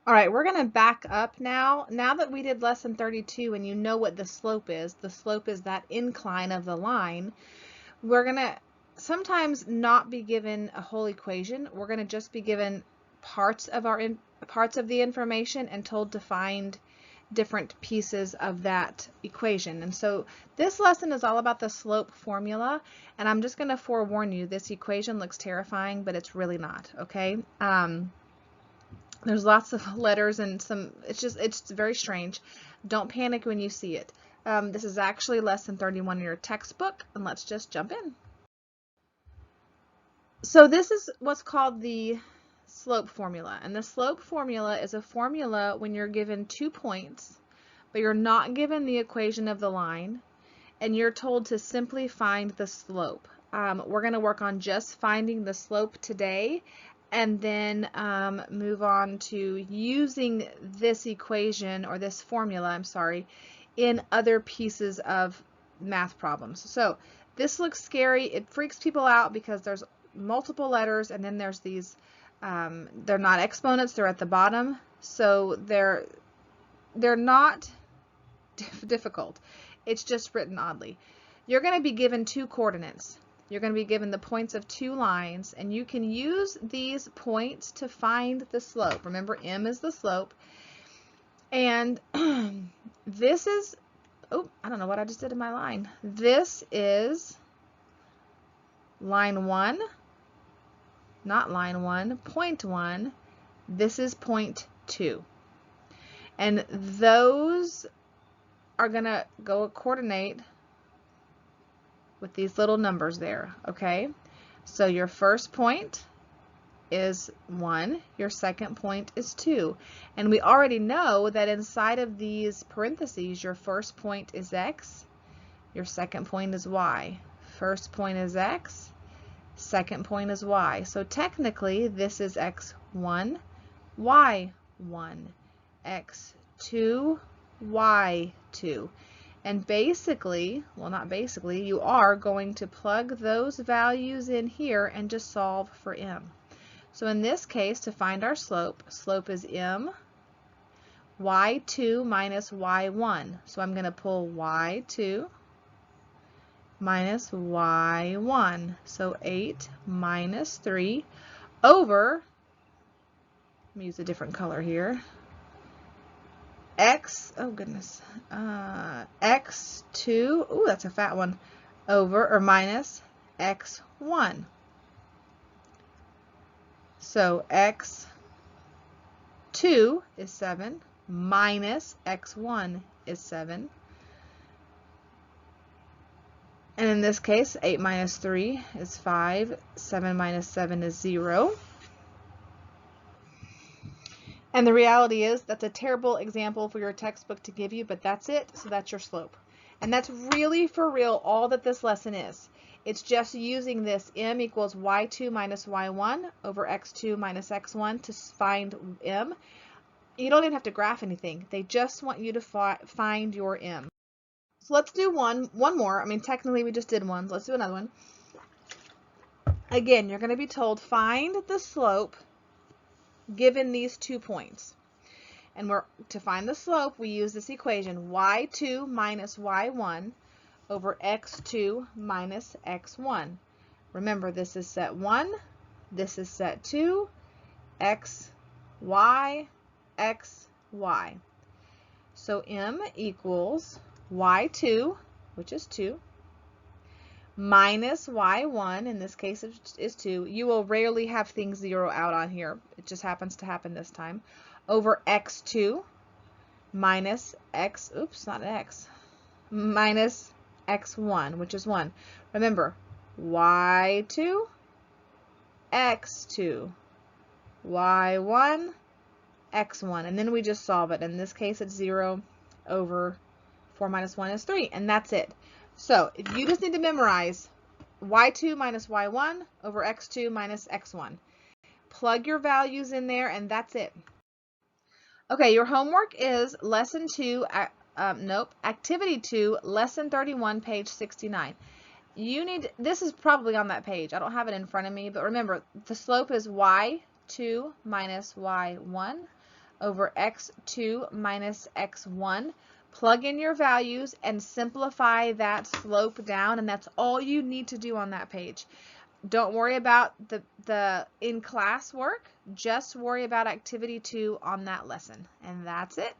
All right, we're going to back up now. Now that we did lesson 32 and you know what the slope is that incline of the line, we're going to sometimes not be given a whole equation. We're going to just be given parts of the information and told to find different pieces of that equation. And so this lesson is all about the slope formula, and I'm just going to forewarn you, this equation looks terrifying, but it's really not, okay? There's lots of letters and it's very strange. Don't panic when you see it. This is actually lesson 31 in your textbook, and let's just jump in. So this is what's called the slope formula, and the slope formula is a formula when you're given 2 points, but you're not given the equation of the line, and you're told to simply find the slope. We're going to work on just finding the slope today, and then move on to using this equation, or this formula, I'm sorry, in other pieces of math problems. So this looks scary. It freaks people out because there's multiple letters, and then there's these, they're not exponents, they're at the bottom. So they're not difficult. It's just written oddly. You're going to be given 2 coordinates. You're going to be given the points of 2 lines, and you can use these points to find the slope. Remember, m is the slope. And this is, oh, I don't know what I just did in my line. This is line 1, not line 1, point 1. This is point 2. And those are going to go coordinate with these little numbers there, okay? So your first point is 1, your second point is 2. And we already know that inside of these parentheses, your first point is x, your second point is y. First point is x, second point is y. So technically, this is x1, y1, x2, y2. And basically, well, not basically, you are going to plug those values in here and just solve for m. So in this case, to find our slope, slope is m, y2 minus y1. So I'm going to pull y2 minus y1. So 8 minus 3 over, let me use a different color here, x, oh goodness, x2, ooh, that's a fat one, over or minus x1. So x2 is 7 minus x1 is 7. And in this case, 8 minus 3 is 5, 7 minus 7 is 0. And the reality is that's a terrible example for your textbook to give you, but that's it. So that's your slope. And that's really, for real, all that this lesson is. It's just using this m equals y2 minus y1 over x2 minus x1 to find m. You don't even have to graph anything. They just want you to find your m. So let's do one more. I mean, technically we just did one. Let's do another one. Again, you're going to be told find the slope given these 2 points. And to find the slope, we use this equation, y2 minus y1 over x2 minus x1. Remember, this is set 1, this is set 2, x, y, x, y. So m equals y2, which is 2, minus y1, in this case is 2. You will rarely have things zero out on here. It just happens to happen this time. Over x2 minus x, oops, not x, minus x1, which is 1. Remember, y2, x2, y1, x1, and then we just solve it. In this case, it's 0 over 4 minus 1 is 3, and that's it. So you just need to memorize y2 minus y1 over x2 minus x1. Plug your values in there, and that's it. Okay, your homework is lesson 2, activity 2, lesson 31, page 69. This is probably on that page. I don't have it in front of me, but remember, the slope is y2 minus y1 over x2 minus x1. Plug in your values and simplify that slope down, and that's all you need to do on that page. Don't worry about the in-class work, just worry about activity 2 on that lesson. And that's it.